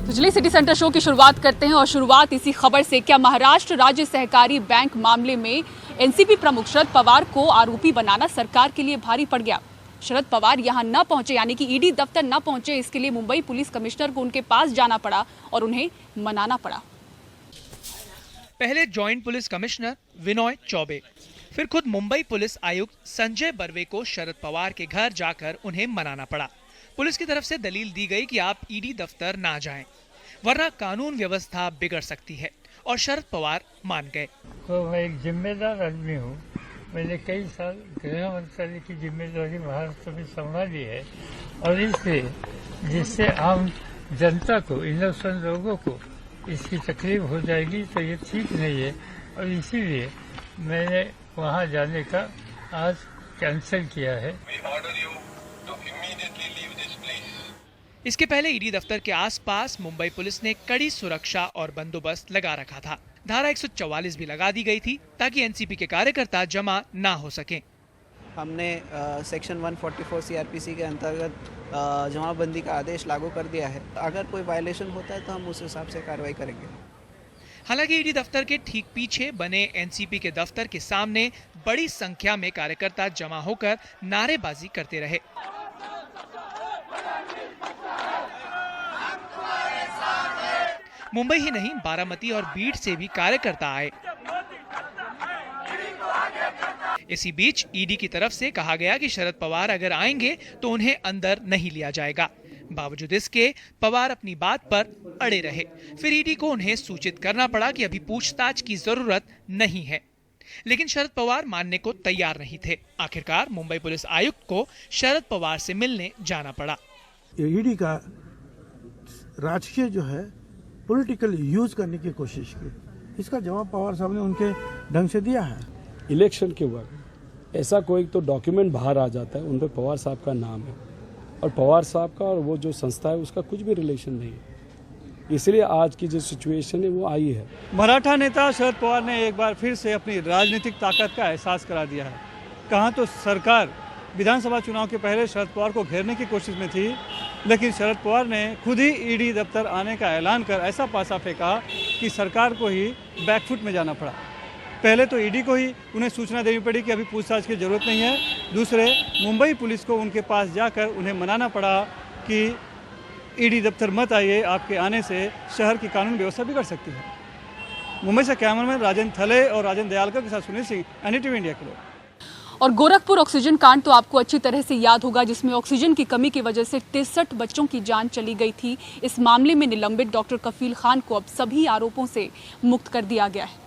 तो चलिए city centre show की शुरुआत करते हैं और शुरुआत इसी खबर से। क्या महाराष्ट्र राज्य सहकारी बैंक मामले में एनसीपी प्रमुख शरद पवार को आरोपी बनाना सरकार के लिए भारी पड़ गया? शरद पवार यहां न पहुंचे, यानी कि ईडी दफ्तर न पहुंचे, इसके लिए मुंबई पुलिस कमिश्नर को उनके पास जाना पड़ा और उन्हें मनाना पड़ा। पहले joint police commissioner Vinoy Choubey, फिर खुद मुंबई पुलिस आयुक्त संजय बर्वे को शरद पवार के घर जाकर उन्हें मनाना पड़ा। पुलिस की तरफ से दलील दी गई कि आप ईडी दफ्तर ना जाएं, वरना कानून व्यवस्था बिगड़ सकती है, और शरद पवार मान गए। तो मैं एक जिम्मेदार आदमी हूँ। मैंने कई साल गृह मंत्रालय की जिम्मेदारी महाराष्ट्र में संभाली है, और इसलिए जिससे आम जनता को, इनोसेंट लोगों को इसकी तकलीफ हो जाएगी, तो ये ठीक नहीं है। और इसीलिए मैंने वहाँ जाने का आज कैंसिल किया है। इसके पहले ईडी दफ्तर के आसपास मुंबई पुलिस ने कड़ी सुरक्षा और बंदोबस्त लगा रखा था। धारा 144 भी लगा दी गई थी ताकि एनसीपी के कार्यकर्ता जमा ना हो सकें। हमने सेक्शन 144 सीआरपीसी के अंतर्गत जमाबंदी का आदेश लागू कर दिया है। अगर कोई वायलेशन होता है तो हम उस हिसाब से कार्रवाई करेंगे। हालांकि ईडी दफ्तर के ठीक पीछे बने एनसीपी के दफ्तर के सामने बड़ी संख्या में कार्यकर्ता जमा होकर नारेबाजी करते रहे। मुंबई ही नहीं, बारामती और बीड से भी कार्यकर्ता आए। इसी बीच ईडी की तरफ से कहा गया कि शरद पवार अगर आएंगे तो उन्हें अंदर नहीं लिया जाएगा। बावजूद इसके पवार अपनी बात पर अड़े रहे। फिर ईडी को उन्हें सूचित करना पड़ा कि अभी पूछताछ की जरूरत नहीं है, लेकिन शरद पवार मानने को तैयार नहीं थे। आखिरकार मुंबई पुलिस आयुक्त को शरद पवार से मिलने जाना पड़ा। ईडी का राजकीय जो है पॉलिटिकल यूज करने की कोशिश की, इसका जवाब पवार साहब ने उनके ढंग से दिया है। इलेक्शन के वक्त ऐसा कोई तो डॉक्यूमेंट बाहर आ जाता है, उन पर पवार साहब का नाम है, और पवार साहब का और वो जो संस्था है उसका कुछ भी रिलेशन नहीं है। इसलिए आज की जो सिचुएशन है वो आई है। मराठा नेता शरद पवार ने एक बार फिर से अपनी राजनीतिक ताकत का एहसास करा दिया है। कहाँ तो सरकार विधानसभा चुनाव के पहले शरद पवार को घेरने की कोशिश में थी, लेकिन शरद पवार ने खुद ही ईडी दफ्तर आने का ऐलान कर ऐसा पासा फेंका कि सरकार को ही बैकफुट में जाना पड़ा। पहले तो ईडी को ही उन्हें सूचना देनी पड़ी कि अभी पूछताछ की जरूरत नहीं है। दूसरे, मुंबई पुलिस को उनके पास जाकर उन्हें मनाना पड़ा कि ईडी दफ्तर मत आइए, आपके आने से शहर की कानून व्यवस्था बिगड़ सकती है। मुंबई से कैमरामैन राजेंद्र थले और राजेंद्र दयालकर के साथ सुनील सिंह, एनडीटीवी इंडिया के लिए। और गोरखपुर ऑक्सीजन कांड तो आपको अच्छी तरह से याद होगा, जिसमें ऑक्सीजन की कमी की वजह से 63 बच्चों की जान चली गई थी। इस मामले में निलंबित डॉक्टर कफील खान को अब सभी आरोपों से मुक्त कर दिया गया है।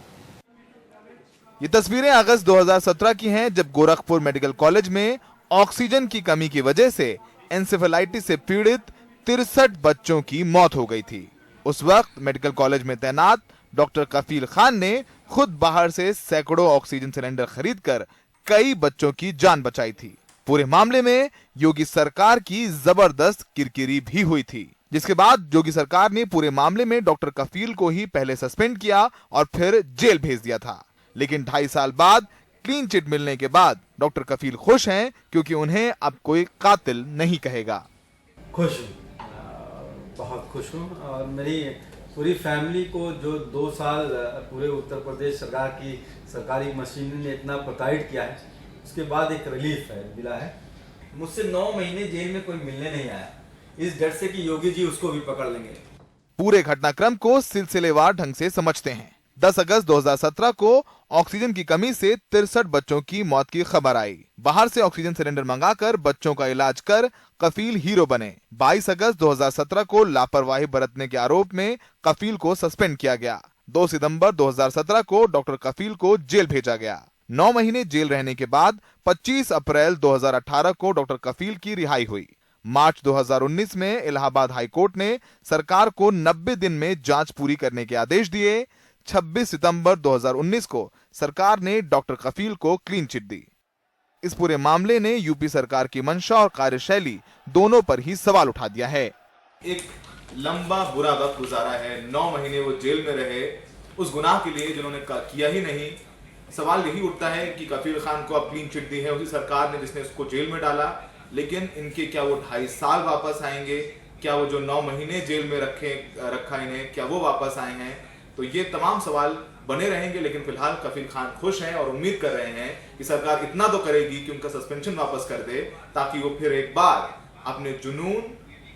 ये तस्वीरें अगस्त 2017 की हैं, जब गोरखपुर मेडिकल कॉलेज में ऑक्सीजन की कमी की वजह से एंसेफेलाइटिस से पीड़ित 63 बच्चों की मौत हो गई थी। उस वक्त मेडिकल कॉलेज में तैनात डॉक्टर कफील खान ने खुद बाहर से सैकड़ों ऑक्सीजन सिलेंडर खरीदकर कई बच्चों की जान बचाई थी। पूरे मामले में योगी सरकार की जबरदस्त किरकिरी भी हुई थी, जिसके बाद योगी सरकार ने पूरे मामले में डॉक्टर कफील को ही पहले सस्पेंड किया और फिर जेल भेज दिया था। लेकिन 2.5 साल बाद क्लीन चिट मिलने के बाद डॉक्टर कफील खुश हैं, क्योंकि उन्हें अब कोई कातिल नहीं कहेगा। खुश हूँ, बहुत खुश हूँ, और मेरी पूरी फैमिली को जो 2 साल पूरे उत्तर प्रदेश सरकार की सरकारी मशीनरी ने इतना प्रोवाइड किया है, उसके बाद एक रिलीफ है मिला है। मुझसे 9 महीने जेल में कोई मिलने नहीं आया, इस डर से कि योगी जी उसको भी पकड़ लेंगे। पूरे घटनाक्रम को सिलसिलेवार ढंग से समझते हैं। 10 अगस्त 2017 को ऑक्सीजन की कमी से 63 बच्चों की मौत की खबर आई। बाहर से ऑक्सीजन सिलेंडर मंगाकर बच्चों का इलाज कर कफील हीरो बने। 22 अगस्त 2017 को लापरवाही बरतने के आरोप में कफील को सस्पेंड किया गया। 2 सितंबर 2017 को डॉक्टर कफील को जेल भेजा गया। 9 महीने जेल रहने के बाद 25 अप्रैल 2018 को डॉक्टर कफील की रिहाई हुई। मार्च 2019 में इलाहाबाद हाईकोर्ट ने सरकार को 90 दिन में जांच पूरी करने के आदेश दिए। 26 सितंबर 2019 को सरकार ने डॉक्टर कफील को क्लीन चिट दी। इस पूरे मामले ने यूपी सरकार की मंशा और कार्यशैली दोनों पर ही सवाल उठा दिया है। एक लंबा बुरा वक्त गुजारा है, 9 महीने वो जेल में रहे उस गुनाह के लिए जिन्होंने किया ही नहीं। सवाल यही उठता है कि कफील खान को अब क्लीन चिट दी है उसी सरकार ने जिसने उसको जेल में डाला, लेकिन इनके क्या वो 2.5 साल वापस आएंगे? क्या वो जो 9 महीने जेल में रखा इन्हें, क्या वो वापस आए हैं? तो ये तमाम सवाल बने रहेंगे, लेकिन फिलहाल कफील खान खुश हैं और उम्मीद कर रहे हैं कि सरकार इतना तो करेगी कि उनका सस्पेंशन वापस कर दे, ताकि वो फिर एक बार अपने जुनून,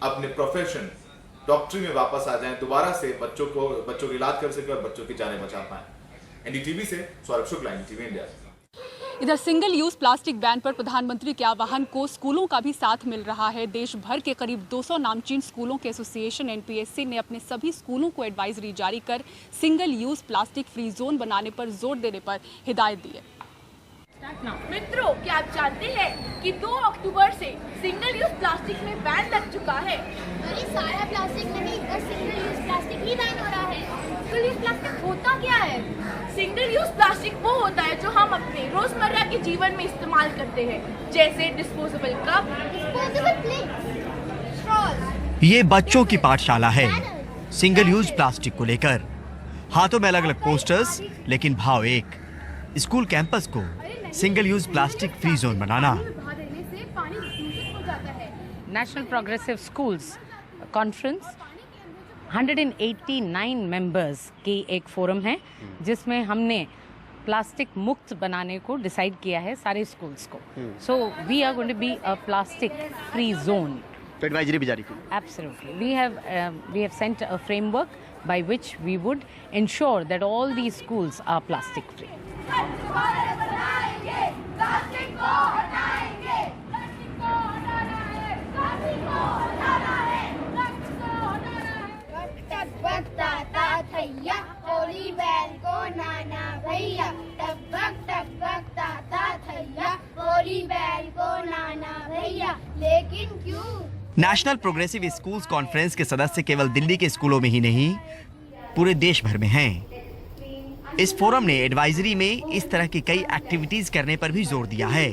अपने प्रोफेशन डॉक्टरी में वापस आ जाएं, दोबारा से बच्चों के इलाज कर सके और बच्चों की जानें बचा पाएं। एनडीटीवी से सौरभ शुक्ला, एनडीटीवी इंडिया। इधर सिंगल यूज प्लास्टिक बैन पर प्रधानमंत्री के आह्वान को स्कूलों का भी साथ मिल रहा है। देश भर के करीब 200 नामचीन स्कूलों के एसोसिएशन एनपीएससी ने अपने सभी स्कूलों को एडवाइजरी जारी कर single use plastic free zone बनाने पर जोर देने पर हिदायत दी है। मित्रों, क्या आप जानते हैं कि 2 अक्टूबर से सिंगल यूज प्लास्टिक में बैन लग चुका है? अरे सारा प्लास्टिक नहीं, बस सिंगल यूज प्लास्टिक ही बैन हो रहा है। सिंगल यूज प्लास्टिक होता क्या है? सिंगल यूज प्लास्टिक वो होता है जो हम अपने रोजमर्रा के जीवन में इस्तेमाल करते हैं, जैसे disposable cup, disposable plates, straws. ये बच्चों की पाठशाला है सिंगल यूज प्लास्टिक को लेकर। हाथों में अलग अलग पोस्टर्स, लेकिन भाव एक, स्कूल कैंपस को single use plastic free zone बनाना। National progressive schools conference 189 members की एक फोरम है, जिसमें हमने प्लास्टिक मुक्त बनाने को डिसाइड किया है सारे स्कूल्स को। So we are going to be a plastic free zone. तो एडवाइजरी भी जारी की? Absolutely. We have sent a framework by which we would ensure that all these schools are plastic free. Holi बैल को नाना भैया, टक ताता थैया, होली बैल को नाना भैया, लेकिन क्यों? नेशनल प्रोग्रेसिव स्कूल्स कॉन्फ्रेंस के सदस्य केवल दिल्ली के स्कूलों में ही नहीं, पूरे देश भर में हैं। इस फोरम ने एडवाइजरी में इस तरह की कई एक्टिविटीज करने पर भी जोर दिया है।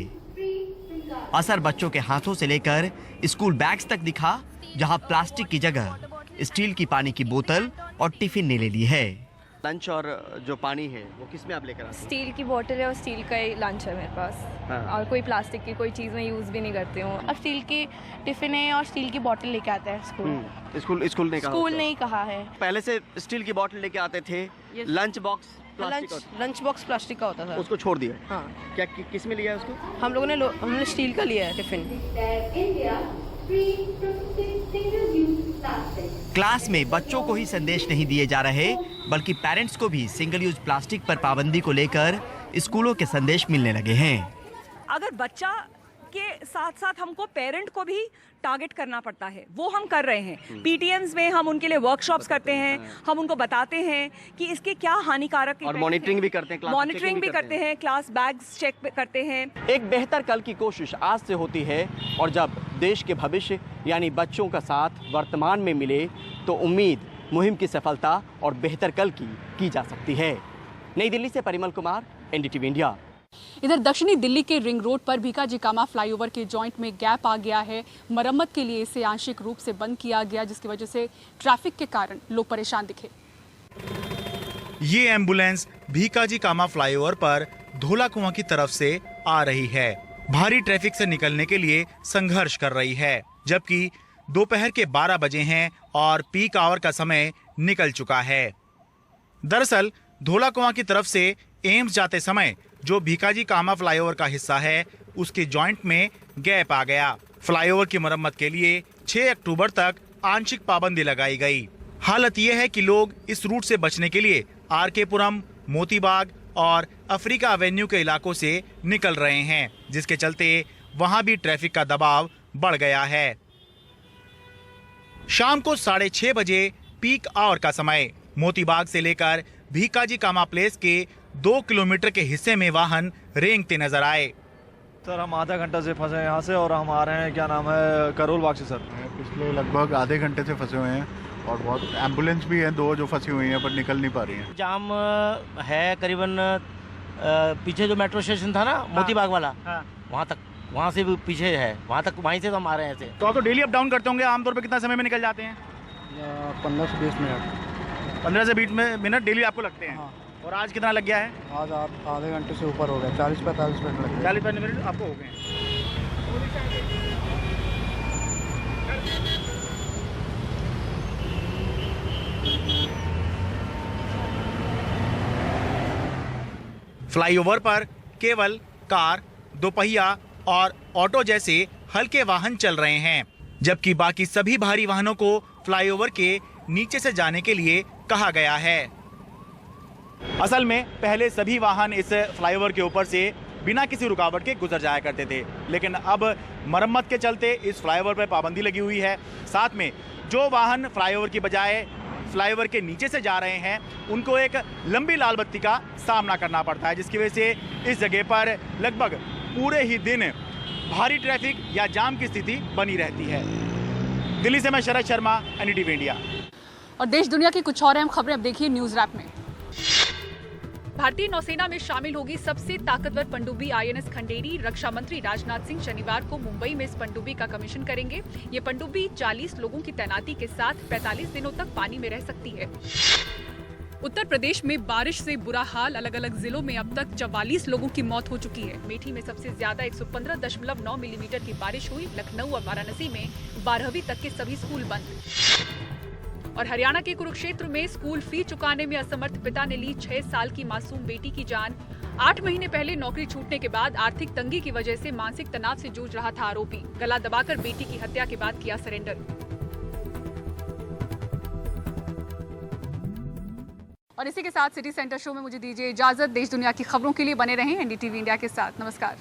असर बच्चों के हाथों से लेकर स्कूल बैग्स तक दिखा, जहां प्लास्टिक की जगह स्टील की पानी की बोतल और टिफिन ने ले ली है। लंच और जो पानी है वो किस में आप लेकर आते हैं? स्टील की बोतल है और स्टील का ही लंच है मेरे पास। हाँ। और कोई प्लास्टिक की कोई चीज़ मैं यूज़ भी नहीं करती हूँ। अब स्टील की टिफिन है और स्टील की बोतल लेके आते हैं स्कूल। स्कूल नहीं कहा है। पहले से स्टील की बोतल लेके आते थे, लंच बॉक्स प्लास्टिक का होता था, उसको छोड़ दिया। हाँ। क्या किस में लिया है उसको? हम लोगों ने हमने स्टील का लिया है टिफिन। क्लास में बच्चों को ही संदेश नहीं दिए जा रहे, बल्कि पेरेंट्स को भी सिंगल यूज प्लास्टिक पर पाबंदी को लेकर स्कूलों के संदेश मिलने लगे हैं। अगर बच्चा के साथ साथ हमको पेरेंट को भी टारगेट करना पड़ता है, वो हम कर रहे हैं। पीटीएम्स में हम उनके लिए वर्कशॉप्स करते हैं, हम उनको बताते हैं कि इसके क्या हानिकारक और मॉनिटरिंग भी करते हैं, क्लास बैग्स चेक करते हैं। एक बेहतर कल की कोशिश आज से होती है, और जब देश के भविष्य यानी बच्चों का साथ वर्तमान में मिले, तो उम्मीद मुहिम की सफलता और बेहतर कल की जा सकती है। नई दिल्ली से परिमल कुमार, एनडीटीवी इंडिया। इधर दक्षिणी दिल्ली के रिंग रोड पर भीकाजी कामा फ्लाईओवर के जॉइंट में गैप आ गया है। मरम्मत के लिए इसे आंशिक रूप से बंद किया गया, जिसकी वजह से ट्रैफिक के कारण लोग परेशान दिखे। ये एम्बुलेंस भीकाजी कामा फ्लाईओवर पर धोला कुआं की तरफ से आ रही है। भारी ट्रैफिक से निकलने के लिए संघर्ष कर रही है, जबकि दोपहर के 12 बजे हैं और पीक आवर का समय निकल चुका है। दरअसल धोला कुआं की तरफ से एम्स जाते समय जो भीकाजी कामा फ्लाईओवर का हिस्सा है, उसके जॉइंट में गैप आ गया। फ्लाईओवर की मरम्मत के लिए 6 अक्टूबर तक आंशिक पाबंदी लगाई गई। हालत यह है कि लोग इस रूट से बचने के लिए आरकेपुरम, मोतीबाग और अफ्रीका एवेन्यू के इलाकों से निकल रहे हैं, जिसके चलते वहां भी ट्रैफिक का दबाव बढ़ गया है। शाम को 6:30 बजे पीक आवर का समय मोतीबाग से लेकर भीकाजी कामा प्लेस के 2 किलोमीटर के हिस्से में वाहन रेंगते नजर आए। सर हम आधा घंटा से फंसे हैं यहाँ से, और हम आ रहे हैं क्या नाम है करोल बाग से। सर पिछले लगभग आधे घंटे से फंसे हुए हैं, और बहुत एम्बुलेंस भी हैं 2 जो फंसी हुई हैं पर निकल नहीं पा रही हैं। जाम है करीबन पीछे जो मेट्रो स्टेशन था ना, मोतीबाग वाला, वहाँ तक, वहाँ से भी पीछे है, वहाँ तक, वहीं से तो हम आ रहे हैं ऐसे। तो आप तो डेली अप डाउन करते होंगे, आमतौर पे कितना समय में निकल जाते हैं? 15 से 20 मिनट। 15 से 20 मिनट डेली आपको लगते हैं? और आज कितना लग गया है? आज आधे घंटे से ऊपर हो गया, 40-45 मिनट लग गए। 40-45 मिनट आपको हो गए। फ्लाईओवर पर केवल कार, दोपहिया और ऑटो जैसे हल्के वाहन चल रहे हैं, जबकि बाकी सभी भारी वाहनों को फ्लाईओवर के नीचे से जाने के लिए कहा गया है। असल में पहले सभी वाहन इस फ्लाईओवर के ऊपर से बिना किसी रुकावट के गुजर जाया करते थे, लेकिन अब मरम्मत के चलते इस फ्लाईओवर पर पाबंदी लगी हुई है। साथ में जो वाहन फ्लाईओवर की बजाय फ्लाईओवर के नीचे से जा रहे हैं उनको एक लंबी लाल बत्ती का सामना करना पड़ता है, जिसकी वजह से इस जगह पर लगभग पूरे ही दिन भारी ट्रैफिक या जाम की स्थिति बनी रहती है। दिल्ली से मैं शरद शर्मा, एनडीटीवी इंडिया। और देश दुनिया की कुछ और अहम खबरें अब देखिए न्यूज रैप में। भारतीय नौसेना में शामिल होगी सबसे ताकतवर पनडुब्बी आईएनएस खंडेरी। रक्षा मंत्री राजनाथ सिंह शनिवार को मुंबई में इस पनडुब्बी का कमीशन करेंगे। ये पनडुब्बी 40 लोगों की तैनाती के साथ 45 दिनों तक पानी में रह सकती है। उत्तर प्रदेश में बारिश से बुरा हाल, अलग अलग जिलों में अब तक 44 लोगों की मौत हो चुकी है। मेठी में सबसे ज्यादा 115.9 मिलीमीटर की बारिश हुई। लखनऊ और वाराणसी में 12वीं तक के सभी स्कूल बंद। और हरियाणा के कुरुक्षेत्र में स्कूल फी चुकाने में असमर्थ पिता ने ली 6 साल की मासूम बेटी की जान। 8 महीने पहले नौकरी छूटने के बाद आर्थिक तंगी की वजह से मानसिक तनाव से जूझ रहा था आरोपी। गला दबाकर बेटी की हत्या के बाद किया सरेंडर। और इसी के साथ सिटी सेंटर शो में मुझे दीजिए इजाजत। देश दुनिया की खबरों के लिए बने रहें एनडीटीवी इंडिया के साथ। नमस्कार।